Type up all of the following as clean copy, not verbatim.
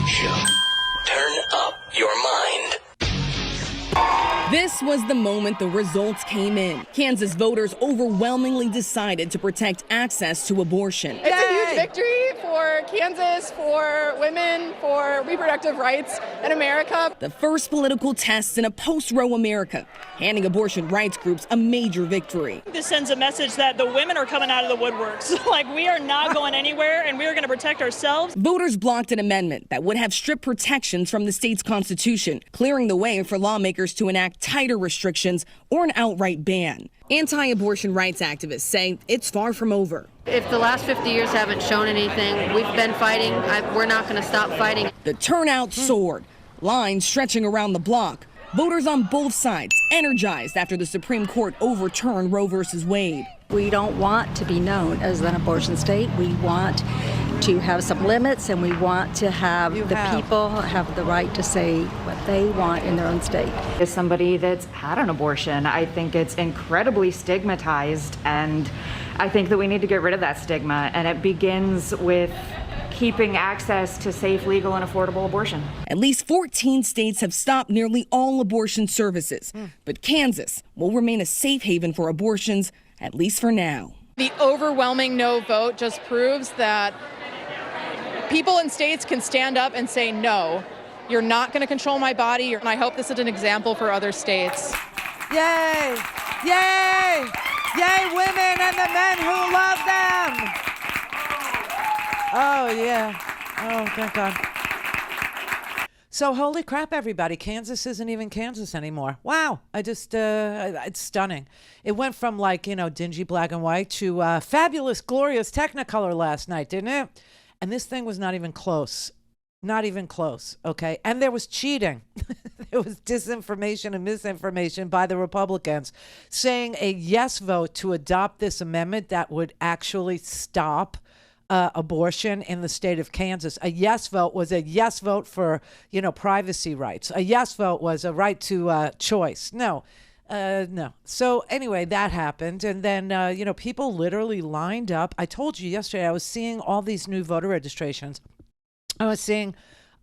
Rhodes Show. Turn up your mind. This was the moment the results came in. Kansas voters overwhelmingly decided to protect access to abortion. It's a huge victory for Kansas, for women, for reproductive rights in America. The first political test in a post-Roe America, handing abortion rights groups a major victory. This sends a message that the women are coming out of the woodworks. Like, we are not going anywhere, and we are going to protect ourselves. Voters blocked an amendment that would have stripped protections from the state's constitution, clearing the way for lawmakers to enact tighter restrictions or an outright ban. Anti-abortion rights activists say it's far from over. If the last 50 years haven't shown anything, we've been fighting. We're not going to stop fighting. The turnout soared, lines stretching around the block. Voters on both sides energized after the Supreme Court overturned Roe v. Wade. We don't want to be known as an abortion state. We want to have some limits, and we want to have people have the right to say what they want in their own state. As somebody that's had an abortion, I think it's incredibly stigmatized, and I think that we need to get rid of that stigma, and it begins with keeping access to safe, legal, and affordable abortion. At least 14 states have stopped nearly all abortion services, but Kansas will remain a safe haven for abortions, at least for now. The overwhelming no vote just proves that people in states can stand up and say, no, you're not going to control my body. And I hope this is an example for other states. Yay! Yay! Yay, women and the men who love them! Oh, yeah. Oh, thank God. So, holy crap, everybody. Kansas isn't even Kansas anymore. Wow. It's stunning. It went from dingy black and white to fabulous, glorious Technicolor last night, didn't it? And this thing was not even close. Not even close, okay? And there was cheating. There was disinformation and misinformation by the Republicans saying a yes vote to adopt this amendment that would actually stop abortion in the state of Kansas. A yes vote was a yes vote for, privacy rights. A yes vote was a right to choice. No. So anyway, that happened. And then, people literally lined up. I told you yesterday, I was seeing all these new voter registrations. I was seeing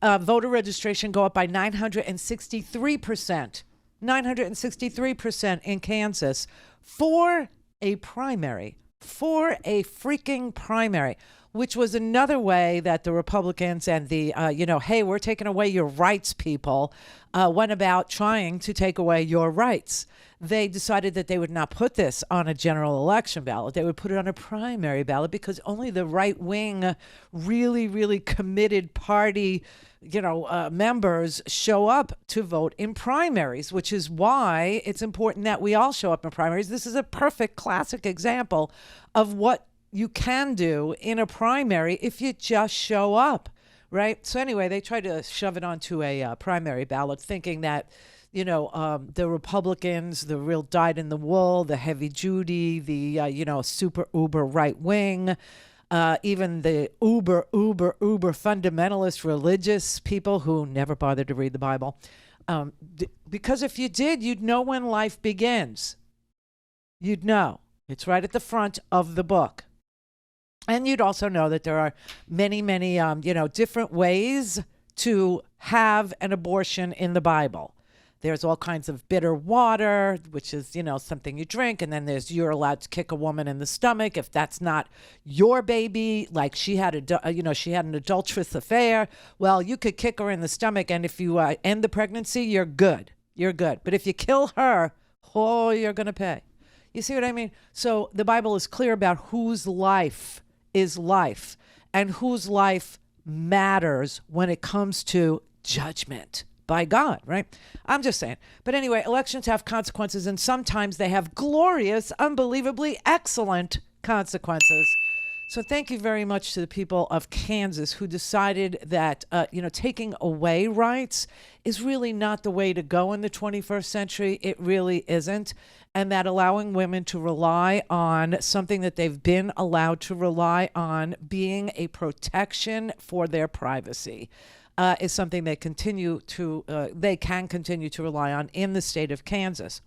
voter registration go up by 963%. 963% in Kansas for a primary. For a freaking primary, which was another way that the Republicans and the, hey, we're taking away your rights people, went about trying to take away your rights. They decided that they would not put this on a general election ballot. They would put it on a primary ballot because only the right wing, really, really committed party, members show up to vote in primaries, which is why it's important that we all show up in primaries. This is a perfect classic example of what you can do in a primary if you just show up, right? So anyway, they tried to shove it onto a primary ballot thinking that, the Republicans, the real dyed-in-the-wool, the heavy-duty, the, super uber right-wing, even the uber fundamentalist religious people who never bothered to read the Bible. Because if you did, you'd know when life begins. You'd know. It's right at the front of the book. And you'd also know that there are many, many, different ways to have an abortion in the Bible. There's all kinds of bitter water, which is, something you drink. And then you're allowed to kick a woman in the stomach if that's not your baby. Like she had she had an adulterous affair. Well, you could kick her in the stomach. And if you end the pregnancy, you're good. You're good. But if you kill her, you're going to pay. You see what I mean? So the Bible is clear about whose life is life and whose life matters when it comes to judgment by God, right? I'm just saying. But anyway, elections have consequences, and sometimes they have glorious, unbelievably excellent consequences. So thank you very much to the people of Kansas who decided that, taking away rights is really not the way to go in the 21st century. It really isn't. And that allowing women to rely on something that they've been allowed to rely on being a protection for their privacy is something they can continue to rely on in the state of Kansas.